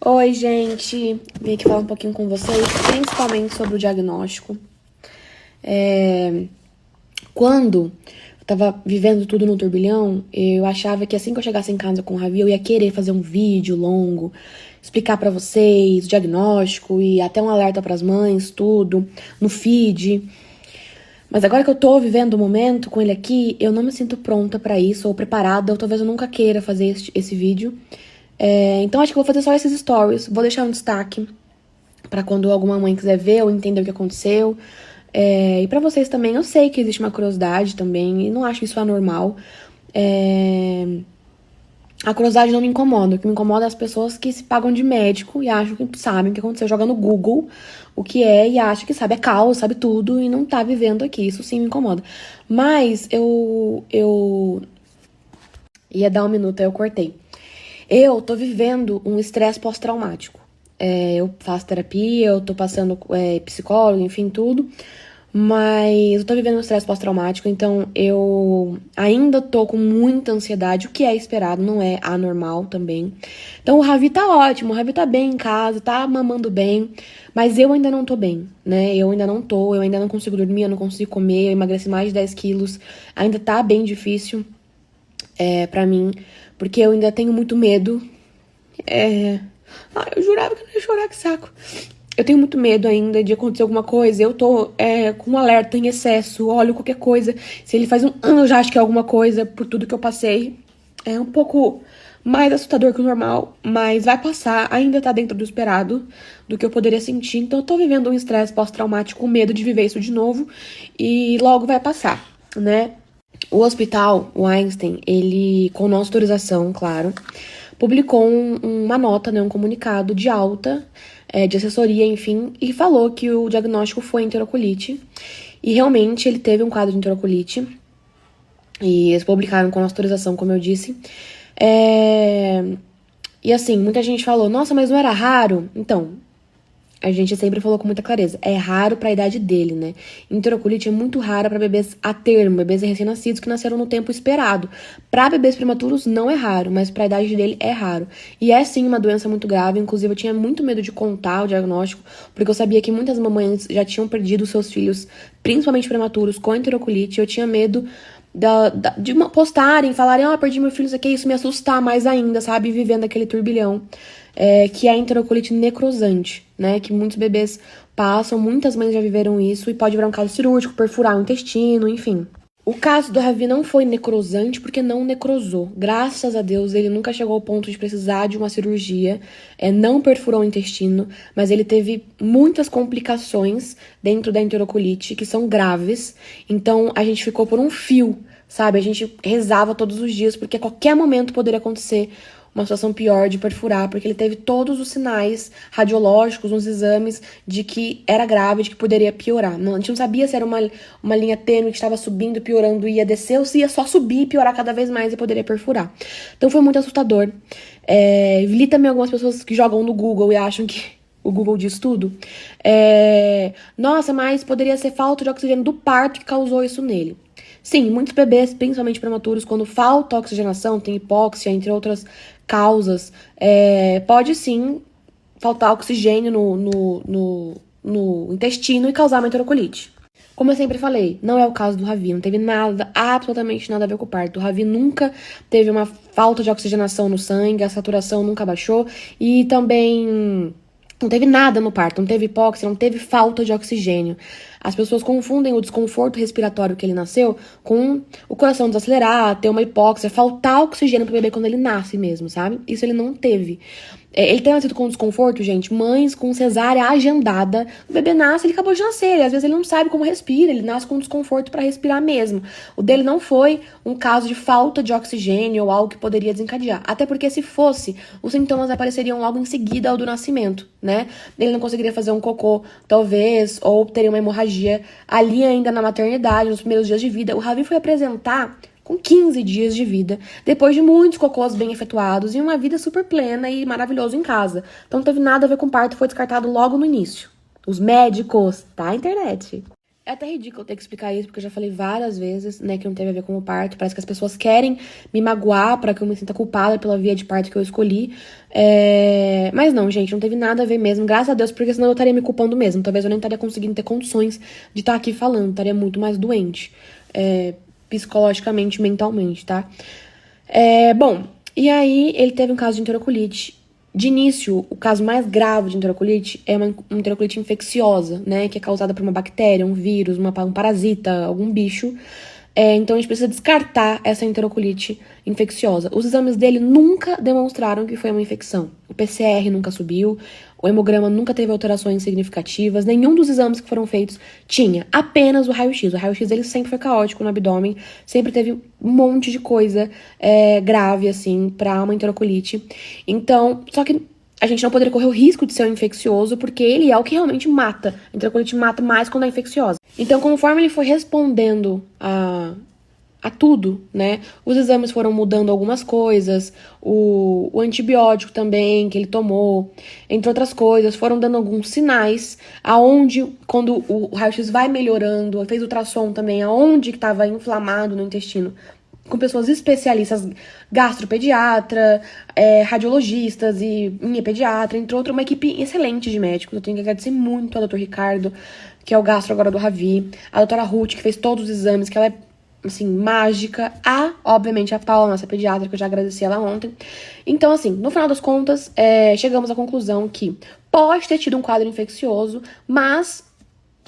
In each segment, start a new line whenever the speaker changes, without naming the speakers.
Oi, gente. Vim aqui falar um pouquinho com vocês, principalmente sobre o diagnóstico. Quando eu tava vivendo tudo no turbilhão, eu achava que assim que eu chegasse em casa com o Ravi, eu ia querer fazer um vídeo longo, explicar pra vocês o diagnóstico e até um alerta pras mães, tudo, no feed. Mas agora que eu tô vivendo o momento com ele aqui, eu não me sinto pronta pra isso, ou preparada, ou talvez eu nunca queira fazer esse vídeo. Então acho que eu vou fazer só esses stories, vou deixar um destaque pra quando alguma mãe quiser ver ou entender o que aconteceu. E pra vocês também, eu sei que existe uma curiosidade também, e não acho isso anormal. A curiosidade não me incomoda, o que me incomoda é as pessoas que se pagam de médico e acham que sabem o que aconteceu, joga no Google o que é e acha que sabe a causa, sabe tudo e não tá vivendo aqui, isso sim me incomoda. Mas eu ia dar um minuto, aí eu cortei. Eu tô vivendo um estresse pós-traumático. Eu faço terapia, eu tô passando psicólogo, enfim, tudo. Mas eu tô vivendo um estresse pós-traumático, então eu ainda tô com muita ansiedade, o que é esperado, não é anormal também. Então o Ravi tá ótimo, o Ravi tá bem em casa, tá mamando bem, mas eu ainda não tô bem, né? Eu ainda não consigo dormir, eu não consigo comer, eu emagreci mais de 10 quilos, ainda tá bem difícil pra mim, porque eu ainda tenho muito medo. Eu jurava que eu não ia chorar, que saco. Eu tenho muito medo ainda de acontecer alguma coisa. Eu tô com um alerta em excesso. Olho qualquer coisa. Se ele faz um ano, eu já acho que é alguma coisa por tudo que eu passei. É um pouco mais assustador que o normal, mas vai passar. Ainda tá dentro do esperado, do que eu poderia sentir. Então eu tô vivendo um estresse pós-traumático com medo de viver isso de novo. E logo vai passar, né? O hospital, o Einstein, ele, com nossa autorização, claro, publicou uma nota, né, um comunicado de alta, de assessoria, enfim, e falou que o diagnóstico foi enterocolite. E realmente ele teve um quadro de enterocolite. E eles publicaram com nossa autorização, como eu disse. E assim, muita gente falou, nossa, mas não era raro? Então, a gente sempre falou com muita clareza, é raro para a idade dele, né? Enterocolite é muito rara para bebês a termo, bebês recém-nascidos que nasceram no tempo esperado. Para bebês prematuros não é raro, mas para a idade dele é raro. E é sim uma doença muito grave, inclusive eu tinha muito medo de contar o diagnóstico, porque eu sabia que muitas mamães já tinham perdido seus filhos, principalmente prematuros, com enterocolite. Eu tinha medo de postarem, falarem, perdi meu filho, isso aqui, isso me assustar mais ainda, sabe? Vivendo aquele turbilhão. Que é a enterocolite necrosante, né? Que muitos bebês passam, muitas mães já viveram isso e pode virar um caso cirúrgico, perfurar o intestino, enfim. O caso do Ravi não foi necrosante porque não necrosou. Graças a Deus, ele nunca chegou ao ponto de precisar de uma cirurgia, não perfurou o intestino, mas ele teve muitas complicações dentro da enterocolite que são graves. Então, a gente ficou por um fio, sabe? A gente rezava todos os dias porque a qualquer momento poderia acontecer uma situação pior de perfurar, porque ele teve todos os sinais radiológicos nos exames de que era grave, de que poderia piorar. Não, a gente não sabia se era uma linha tênue que estava subindo, piorando e ia descer, ou se ia só subir e piorar cada vez mais e poderia perfurar. Então foi muito assustador. Li também algumas pessoas que jogam no Google e acham que o Google diz tudo. Nossa, mas poderia ser falta de oxigênio do parto que causou isso nele. Sim, muitos bebês, principalmente prematuros, quando falta oxigenação, tem hipóxia, entre outras causas, pode sim faltar oxigênio no intestino e causar uma enterocolite. Como eu sempre falei, não é o caso do Ravi, não teve nada, absolutamente nada a ver com o parto. O Ravi nunca teve uma falta de oxigenação no sangue, a saturação nunca baixou e também não teve nada no parto, não teve hipóxia, não teve falta de oxigênio. As pessoas confundem o desconforto respiratório que ele nasceu com o coração desacelerar, ter uma hipóxia, faltar oxigênio pro bebê quando ele nasce mesmo, sabe? Isso ele não teve. Ele tem nascido com desconforto, gente, mães com cesárea agendada, o bebê nasce, ele acabou de nascer, e às vezes ele não sabe como respira, ele nasce com desconforto para respirar mesmo. O dele não foi um caso de falta de oxigênio ou algo que poderia desencadear, até porque se fosse, os sintomas apareceriam logo em seguida ao do nascimento, né? Ele não conseguiria fazer um cocô, talvez, ou teria uma hemorragia ali ainda na maternidade, nos primeiros dias de vida. O Ravi foi apresentar com 15 dias de vida, depois de muitos cocôs bem efetuados e uma vida super plena e maravilhosa em casa. Então não teve nada a ver com parto, foi descartado logo no início. Os médicos, tá? A internet. É até ridículo ter que explicar isso, porque eu já falei várias vezes, né, que não teve a ver com o parto. Parece que as pessoas querem me magoar pra que eu me sinta culpada pela via de parto que eu escolhi. Mas não, gente, não teve nada a ver mesmo, graças a Deus, porque senão eu estaria me culpando mesmo. Talvez eu nem estaria conseguindo ter condições de estar aqui falando, estaria muito mais doente, psicologicamente, mentalmente, tá? Bom, e aí ele teve um caso de enterocolite. De início, o caso mais grave de enterocolite é uma enterocolite infecciosa, né? Que é causada por uma bactéria, um vírus, um parasita, algum bicho. Então a gente precisa descartar essa enterocolite infecciosa. Os exames dele nunca demonstraram que foi uma infecção. O PCR nunca subiu, o hemograma nunca teve alterações significativas, nenhum dos exames que foram feitos tinha, apenas o raio-x. O raio-x dele sempre foi caótico no abdômen, sempre teve um monte de coisa grave, assim, pra uma enterocolite. Então, só que a gente não poderia correr o risco de ser um infeccioso, porque ele é o que realmente mata. A enterocolite mata mais quando é infecciosa. Então, conforme ele foi respondendo a tudo, né? Os exames foram mudando algumas coisas, o antibiótico também que ele tomou, entre outras coisas, foram dando alguns sinais, aonde, quando o raio-x vai melhorando, fez ultrassom também, aonde que estava inflamado no intestino, com pessoas especialistas, gastropediatra, radiologistas e minha pediatra, entre outros, uma equipe excelente de médicos. Eu tenho que agradecer muito ao Dr. Ricardo, que é o gastro agora do Ravi, a doutora Ruth, que fez todos os exames, que ela é, assim, mágica. Obviamente, a Paula, nossa pediatra, que eu já agradeci ela ontem. Então, assim, no final das contas, chegamos à conclusão que pode ter tido um quadro infeccioso, mas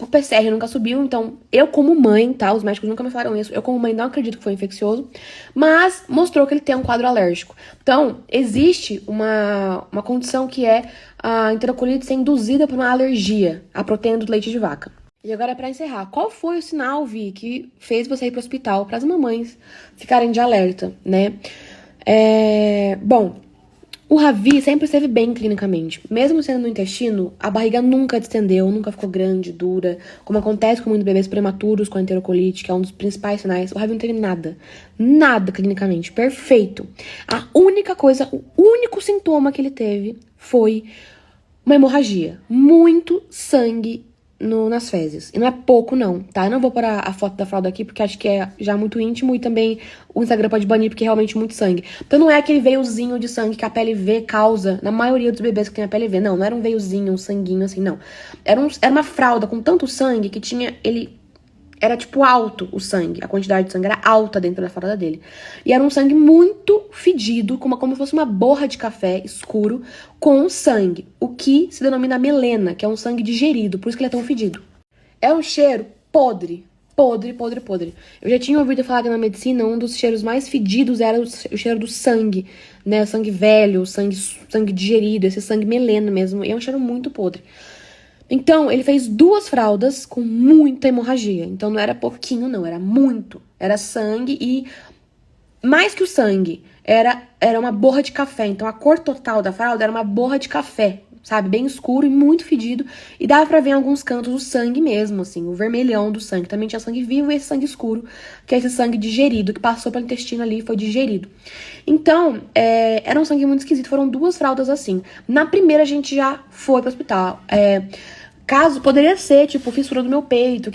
o PCR nunca subiu, então eu como mãe, tá? Os médicos nunca me falaram isso. Eu como mãe não acredito que foi infeccioso, mas mostrou que ele tem um quadro alérgico. Então, existe uma condição que é a enterocolite ser induzida por uma alergia à proteína do leite de vaca. E agora, pra encerrar, qual foi o sinal, Vi, que fez você ir pro hospital para as mamães ficarem de alerta, né? Bom, o Ravi sempre esteve bem clinicamente. Mesmo sendo no intestino, a barriga nunca distendeu, nunca ficou grande, dura, como acontece com muitos bebês prematuros com a enterocolite, que é um dos principais sinais. O Ravi não teve nada. Nada clinicamente. Perfeito. A única coisa, o único sintoma que ele teve foi uma hemorragia. Muito sangue nas fezes. E não é pouco, não, tá? Eu não vou pôr a foto da fralda aqui, porque acho que é já muito íntimo e também o Instagram pode banir, porque é realmente muito sangue. Então não é aquele veiozinho de sangue que a pele V causa na maioria dos bebês que tem a pele V. Não era um veiozinho, um sanguinho assim, não. Era uma fralda com tanto sangue que tinha... Era, tipo, alto o sangue. A quantidade de sangue era alta dentro da fralda dele. E era um sangue muito fedido, como se fosse uma borra de café escuro com sangue. O que se denomina melena, que é um sangue digerido. Por isso que ele é tão fedido. É um cheiro podre. Podre, podre, podre. Eu já tinha ouvido falar que na medicina um dos cheiros mais fedidos era o cheiro do sangue, né? O sangue velho, o sangue digerido, esse sangue melena mesmo. E é um cheiro muito podre. Então, ele fez 2 fraldas com muita hemorragia. Então, não era pouquinho, não. Era muito. Era sangue e, mais que o sangue, era uma borra de café. Então, a cor total da fralda era uma borra de café, sabe? Bem escuro e muito fedido. E dava pra ver em alguns cantos o sangue mesmo, assim. O vermelhão do sangue. Também tinha sangue vivo e esse sangue escuro, que é esse sangue digerido, que passou pelo intestino ali e foi digerido. Então, era um sangue muito esquisito. Foram 2 fraldas assim. Na primeira, a gente já foi pro hospital. Caso, poderia ser, tipo, fissura do meu peito,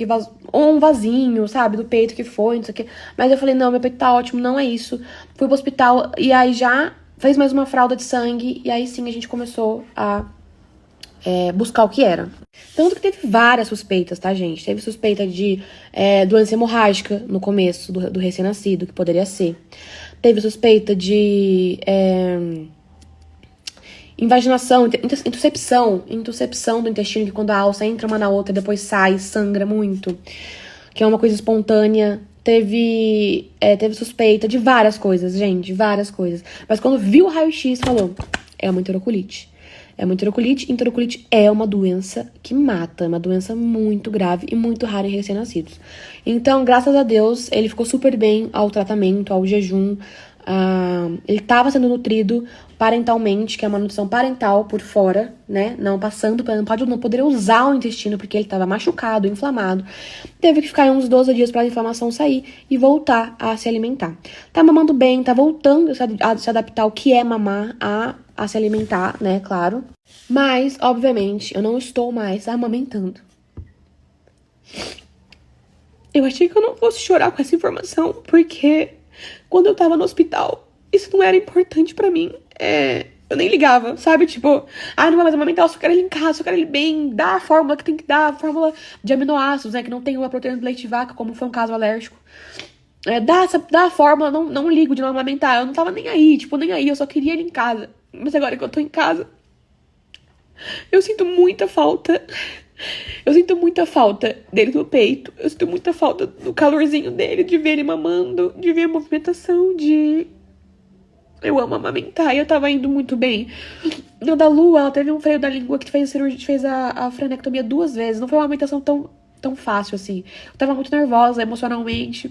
ou um vasinho, sabe, do peito que foi, não sei o quê. Mas eu falei, não, meu peito tá ótimo, não é isso. Fui pro hospital e aí já fez mais uma fralda de sangue. E aí sim a gente começou a buscar o que era. Tanto que teve várias suspeitas, tá, gente? Teve suspeita de doença hemorrágica no começo do recém-nascido, que poderia ser. Teve suspeita de... invaginação, intuscepção do intestino, que quando a alça entra uma na outra, depois sai, sangra muito, que é uma coisa espontânea. Teve suspeita de várias coisas, gente, várias coisas. Mas quando viu o raio-x, falou, é uma enterocolite. É uma enterocolite. Enterocolite é uma doença que mata, é uma doença muito grave e muito rara em recém-nascidos. Então, graças a Deus, ele ficou super bem ao tratamento, ao jejum. Ele estava sendo nutrido parentalmente, que é uma nutrição parental por fora, né? Não passando, não poderia usar o intestino porque ele estava machucado, inflamado. Teve que ficar uns 12 dias para a inflamação sair e voltar a se alimentar. Tá mamando bem, tá voltando a se adaptar ao que é mamar, a se alimentar, né? Claro. Mas, obviamente, eu não estou mais amamentando. Eu achei que eu não fosse chorar com essa informação, porque quando eu tava no hospital, isso não era importante pra mim. Eu nem ligava, sabe? Tipo, não vai mais amamentar, eu só quero ele em casa, eu só quero ele bem, dá a fórmula que tem que dar, a fórmula de aminoácidos, né? Que não tem uma proteína do leite de vaca, como foi um caso alérgico. Dá a fórmula, não ligo de não amamentar. Eu não tava nem aí, tipo, nem aí, eu só queria ele em casa. Mas agora que eu tô em casa, eu sinto muita falta. Eu sinto muita falta dele no peito. Eu sinto muita falta do calorzinho dele, de ver ele mamando, de ver a movimentação, de... Eu amo amamentar e eu tava indo muito bem. No da Lu, ela teve um freio da língua que fez a frenectomia 2 vezes. Não foi uma amamentação tão fácil assim. Eu tava muito nervosa emocionalmente.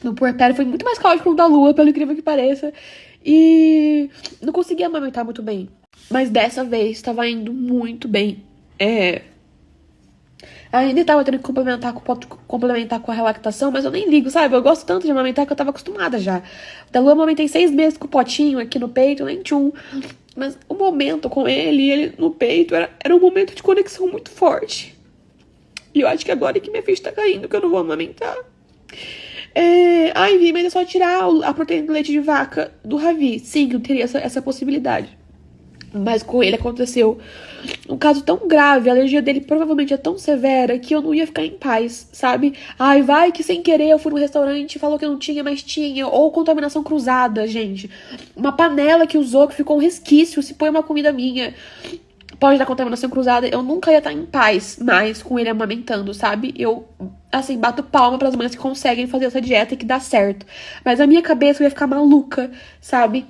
No puerpério foi muito mais caótico que o da Lua, pelo incrível que pareça. E não conseguia amamentar muito bem. Mas dessa vez tava indo muito bem. Ainda tava tendo que complementar com a relactação, mas eu nem ligo, sabe? Eu gosto tanto de amamentar que eu tava acostumada já. Da Lua eu amamentei 6 meses com o potinho aqui no peito, nem tchum. Mas o momento com ele no peito, era um momento de conexão muito forte. E eu acho que agora é que minha ficha tá caindo, que eu não vou amamentar. Vi, mas é só tirar a proteína do leite de vaca do Ravi. Sim, eu teria essa possibilidade. Mas com ele aconteceu um caso tão grave, a alergia dele provavelmente é tão severa que eu não ia ficar em paz, sabe? Vai que sem querer eu fui no restaurante e falou que não tinha, mas tinha. Ou contaminação cruzada, gente. Uma panela que usou, que ficou um resquício, se põe uma comida minha. Pode dar contaminação cruzada, eu nunca ia estar em paz mais com ele amamentando, sabe? Eu, assim, bato palma pras mães que conseguem fazer essa dieta e que dá certo. Mas a minha cabeça ia ficar maluca, sabe?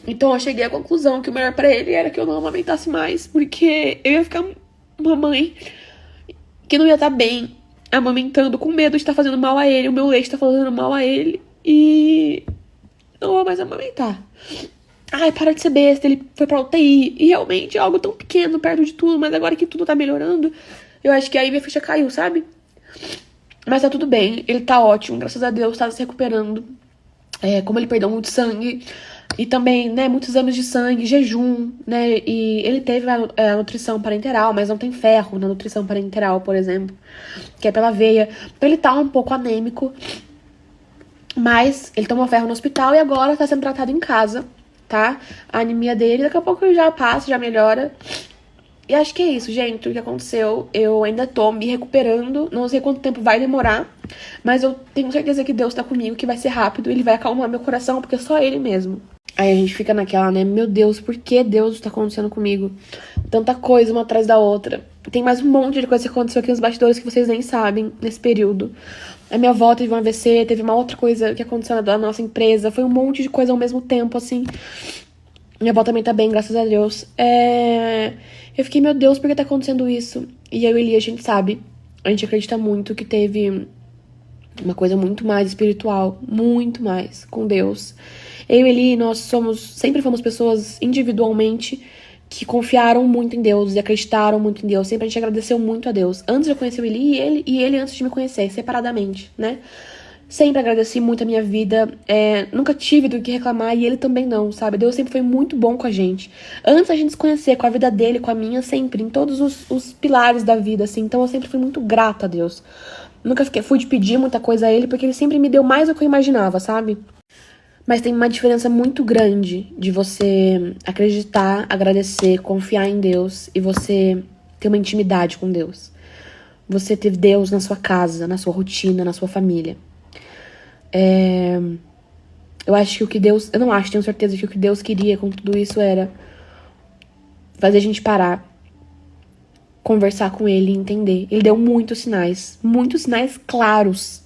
Então eu cheguei à conclusão que o melhor pra ele era que eu não amamentasse mais, porque eu ia ficar uma mãe que não ia estar bem amamentando, com medo de estar fazendo mal a ele, o meu leite tá fazendo mal a ele, e não vou mais amamentar. Para de ser besta, ele foi pra UTI, e realmente é algo tão pequeno perto de tudo, mas agora que tudo tá melhorando, eu acho que aí minha ficha caiu, sabe? Mas tá tudo bem, ele tá ótimo, graças a Deus, tá se recuperando. Como ele perdeu muito sangue, e também, né, muitos exames de sangue, jejum, né, e ele teve a nutrição parenteral, mas não tem ferro na nutrição parenteral, por exemplo, que é pela veia. Então ele tá um pouco anêmico, mas ele tomou ferro no hospital e agora tá sendo tratado em casa, tá? A anemia dele, daqui a pouco já passa, já melhora. E acho que é isso, gente, o que aconteceu. Eu ainda tô me recuperando, não sei quanto tempo vai demorar, mas eu tenho certeza que Deus tá comigo, que vai ser rápido, ele vai acalmar meu coração, porque é só ele mesmo. Aí a gente fica naquela, né, meu Deus, por que Deus tá acontecendo comigo? Tanta coisa uma atrás da outra. Tem mais um monte de coisa que aconteceu aqui nos bastidores que vocês nem sabem nesse período. A minha avó teve um AVC, teve uma outra coisa que aconteceu na nossa empresa, foi um monte de coisa ao mesmo tempo, assim. Minha avó também tá bem, graças a Deus. Eu fiquei, meu Deus, por que tá acontecendo isso? E eu e Eli, a gente sabe, a gente acredita muito que teve uma coisa muito mais espiritual, muito mais, com Deus. Eu e Eli, nós sempre fomos pessoas individualmente que confiaram muito em Deus e acreditaram muito em Deus. Sempre a gente agradeceu muito a Deus. Antes de eu conhecer o Eli e ele antes de me conhecer, separadamente, né? Sempre agradeci muito a minha vida, nunca tive do que reclamar e ele também não, sabe? Deus sempre foi muito bom com a gente. Antes a gente se conhecer, com a vida dele, com a minha, sempre, em todos os pilares da vida, assim. Então eu sempre fui muito grata a Deus. Nunca fui de pedir muita coisa a ele, porque ele sempre me deu mais do que eu imaginava, sabe? Mas tem uma diferença muito grande de você acreditar, agradecer, confiar em Deus e você ter uma intimidade com Deus. Você ter Deus na sua casa, na sua rotina, na sua família. Eu acho que o que Deus... Eu não acho, tenho certeza que o que Deus queria com tudo isso era fazer a gente parar, conversar com ele e entender. Ele deu muitos sinais claros.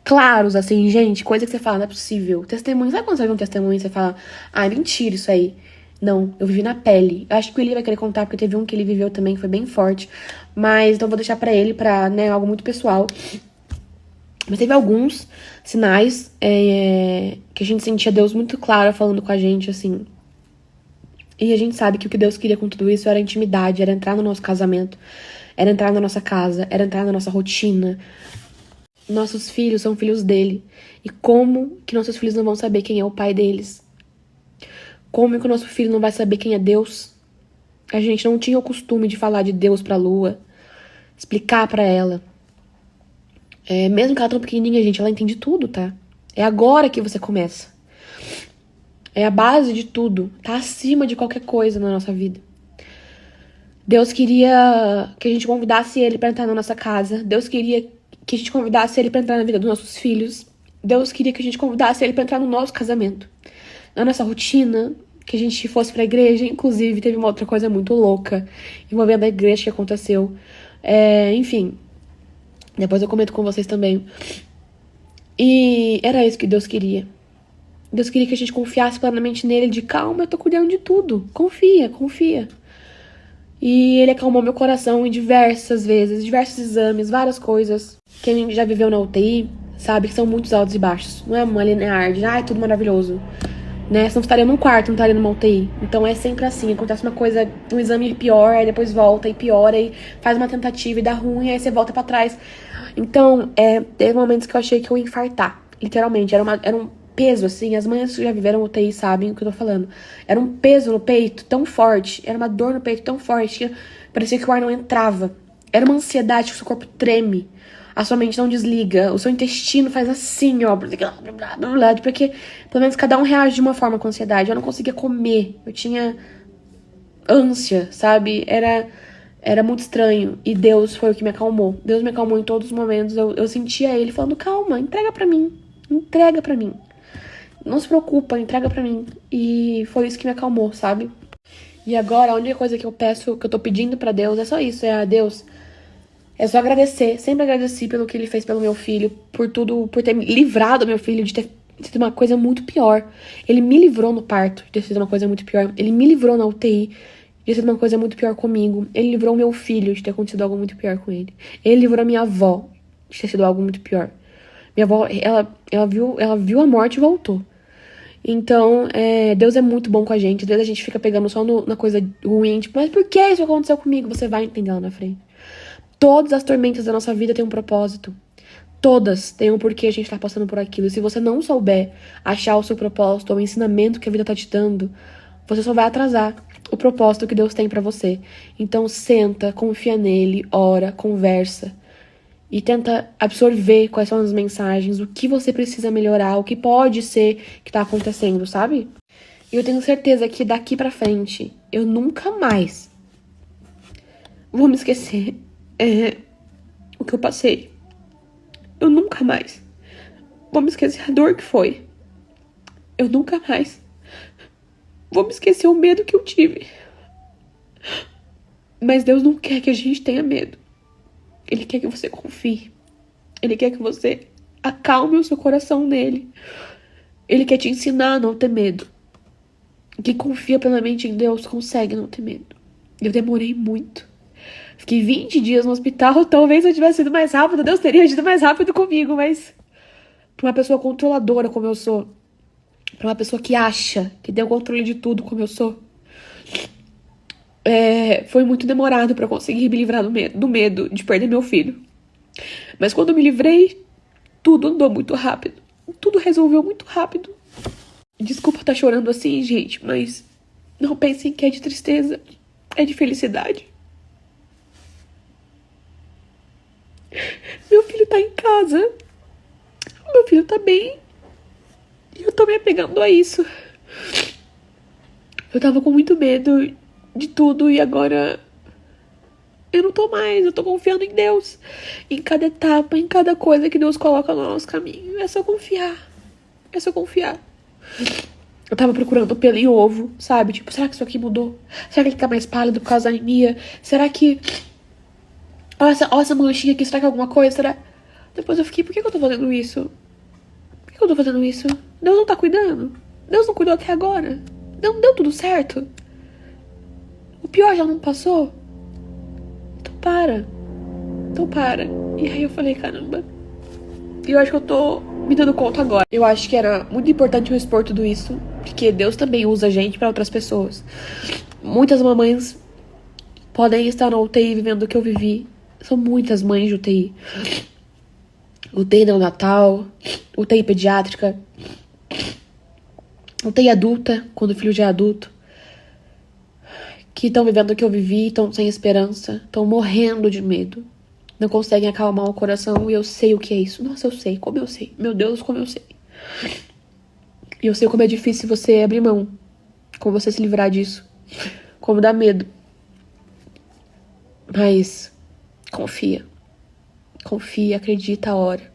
Claros, assim, gente, coisa que você fala, não é possível. Testemunho, sabe quando você vê um testemunho e você fala, é mentira isso aí? Não, eu vivi na pele. Eu acho que o Eli vai querer contar, porque teve um que ele viveu também, que foi bem forte. Mas, então eu vou deixar pra ele, né, algo muito pessoal. Mas teve alguns sinais que a gente sentia Deus muito claro falando com a gente, assim. E a gente sabe que o que Deus queria com tudo isso era intimidade, era entrar no nosso casamento, era entrar na nossa casa, era entrar na nossa rotina. Nossos filhos são filhos dele. E como que nossos filhos não vão saber quem é o pai deles? Como que o nosso filho não vai saber quem é Deus? A gente não tinha o costume de falar de Deus pra Lua, explicar pra ela. Mesmo que ela é tão pequenininha, gente, ela entende tudo, tá? É agora que você começa. É a base de tudo. Tá acima de qualquer coisa na nossa vida. Deus queria que a gente convidasse ele pra entrar na nossa casa. Deus queria que a gente convidasse ele pra entrar na vida dos nossos filhos. Deus queria que a gente convidasse ele pra entrar no nosso casamento. Na nossa rotina, que a gente fosse pra igreja. Inclusive, teve uma outra coisa muito louca envolvendo a igreja que aconteceu. Enfim, depois eu comento com vocês também. E era isso que Deus queria. Deus queria que a gente confiasse plenamente nele, de calma, eu tô cuidando de tudo. Confia, confia. E ele acalmou meu coração em diversas vezes, diversos exames, várias coisas. Quem já viveu na UTI sabe que são muitos altos e baixos. Não é uma linear de, tudo maravilhoso. Né? Senão estaria num quarto, não estaria numa UTI. Então é sempre assim, acontece uma coisa, um exame pior, aí depois volta e piora, e faz uma tentativa e dá ruim, aí você volta pra trás. Então, teve momentos que eu achei que eu ia infartar. Literalmente, era um peso, assim, as mães que já viveram UTI sabem o que eu tô falando. Era um peso no peito tão forte, era uma dor no peito tão forte, que parecia que o ar não entrava. Era uma ansiedade que o seu corpo treme, a sua mente não desliga, o seu intestino faz assim, ó, porque pelo menos cada um reage de uma forma com ansiedade. Eu não conseguia comer, eu tinha ânsia, sabe? Era muito estranho. E Deus foi o que me acalmou. Deus me acalmou em todos os momentos. Eu sentia ele falando, calma, entrega pra mim. Entrega pra mim. Não se preocupa, entrega pra mim. E foi isso que me acalmou, sabe? E agora, a única coisa que eu peço, que eu tô pedindo pra Deus, é só isso. É a Deus, é só agradecer. Sempre agradeci pelo que ele fez pelo meu filho. Por tudo, por ter me livrado meu filho de ter sido uma coisa muito pior. Ele me livrou no parto de ter sido uma coisa muito pior. Ele me livrou na UTI de ter sido uma coisa muito pior comigo. Ele livrou meu filho de ter acontecido algo muito pior com ele. Ele livrou a minha avó de ter sido algo muito pior. Minha avó, ela viu a morte e voltou. Então, Deus é muito bom com a gente. Às vezes a gente fica pegando só na coisa ruim, tipo, mas por que isso aconteceu comigo? Você vai entender lá na frente. Todas as tormentas da nossa vida têm um propósito. Todas têm um porquê a gente tá passando por aquilo. E se você não souber achar o seu propósito ou o ensinamento que a vida tá te dando, você só vai atrasar o propósito que Deus tem pra você. Então senta, confia nele, ora, conversa. E tenta absorver quais são as mensagens, o que você precisa melhorar, o que pode ser que tá acontecendo, sabe? E eu tenho certeza que daqui pra frente, eu nunca mais vou me esquecer o que eu passei. Eu nunca mais vou me esquecer a dor que foi. Eu nunca mais vou me esquecer o medo que eu tive. Mas Deus não quer que a gente tenha medo. Ele quer que você confie. Ele quer que você acalme o seu coração nele. Ele quer te ensinar a não ter medo. Quem confia plenamente em Deus consegue não ter medo. Eu demorei muito. Fiquei 20 dias no hospital. Talvez eu tivesse ido mais rápido. Deus teria ido mais rápido comigo. Mas pra uma pessoa controladora como eu sou, pra uma pessoa que acha que tem o controle de tudo como eu sou, foi muito demorado pra eu conseguir me livrar do medo de perder meu filho. Mas quando eu me livrei, tudo andou muito rápido. Tudo resolveu muito rápido. Desculpa estar chorando assim, gente, mas não pensem que é de tristeza. É de felicidade. Meu filho tá em casa. Meu filho tá bem. E eu tô me apegando a isso. Eu tava com muito medo de tudo e agora eu não tô mais. Eu tô confiando em Deus. Em cada etapa, em cada coisa que Deus coloca no nosso caminho. É só confiar. É só confiar. Eu tava procurando pelo em ovo, sabe? Tipo, será que isso aqui mudou? Será que ele tá mais pálido por causa da anemia? Será que... Olha essa manchinha aqui, será que é alguma coisa? Será... Depois eu fiquei, por que eu tô fazendo isso? Por que eu tô fazendo isso? Deus não tá cuidando? Deus não cuidou até agora? Não deu tudo certo? O pior já não passou? Então para. Então para. E aí eu falei, caramba. E eu acho que eu tô me dando conta agora. Eu acho que era muito importante eu expor tudo isso, porque Deus também usa a gente pra outras pessoas. Muitas mamães podem estar na UTI vivendo o que eu vivi. São muitas mães de UTI. UTI neonatal, UTI pediátrica, UTI adulta, quando o filho já é adulto, que estão vivendo o que eu vivi, estão sem esperança, estão morrendo de medo. não conseguem acalmar o coração, e eu sei o que é isso. Nossa, eu sei, como eu sei. Meu Deus, como eu sei. E eu sei como é difícil você abrir mão, como você se livrar disso, como dá medo. Mas confia. Confia, acredita a hora.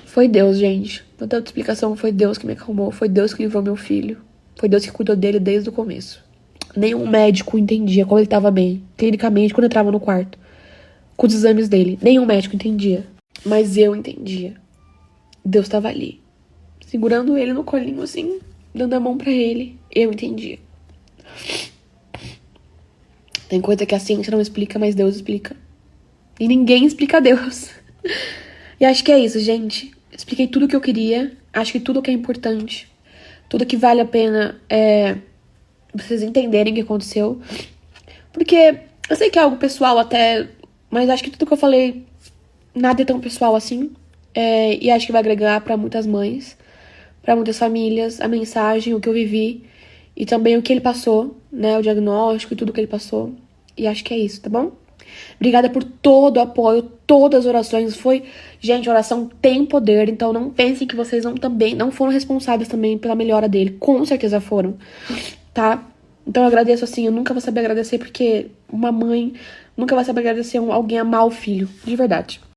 Foi Deus, gente. Não tem outra explicação, foi Deus que me acalmou, foi Deus que livrou meu filho. Foi Deus que cuidou dele desde o começo. Nenhum médico entendia como ele estava bem, clinicamente, quando eu entrava no quarto, com os exames dele. Nenhum médico entendia. Mas eu entendia. Deus estava ali, segurando ele no colinho assim, dando a mão pra ele. Eu entendia. Tem coisa que a ciência não explica, mas Deus explica. E ninguém explica Deus. E acho que é isso, gente. Expliquei tudo o que eu queria. Acho que tudo que é importante, tudo que vale a pena é vocês entenderem o que aconteceu. Porque eu sei que é algo pessoal até, mas acho que tudo que eu falei, nada é tão pessoal assim. E acho que vai agregar pra muitas mães, pra muitas famílias, a mensagem, o que eu vivi. E também o que ele passou, né? O diagnóstico e tudo que ele passou. E acho que é isso, tá bom? Obrigada por todo o apoio, todas as orações. Gente, a oração tem poder, então não pensem que vocês não foram responsáveis também pela melhora dele. Com certeza foram, tá? Então eu agradeço assim, eu nunca vou saber agradecer porque uma mãe nunca vai saber agradecer alguém amar o filho, de verdade.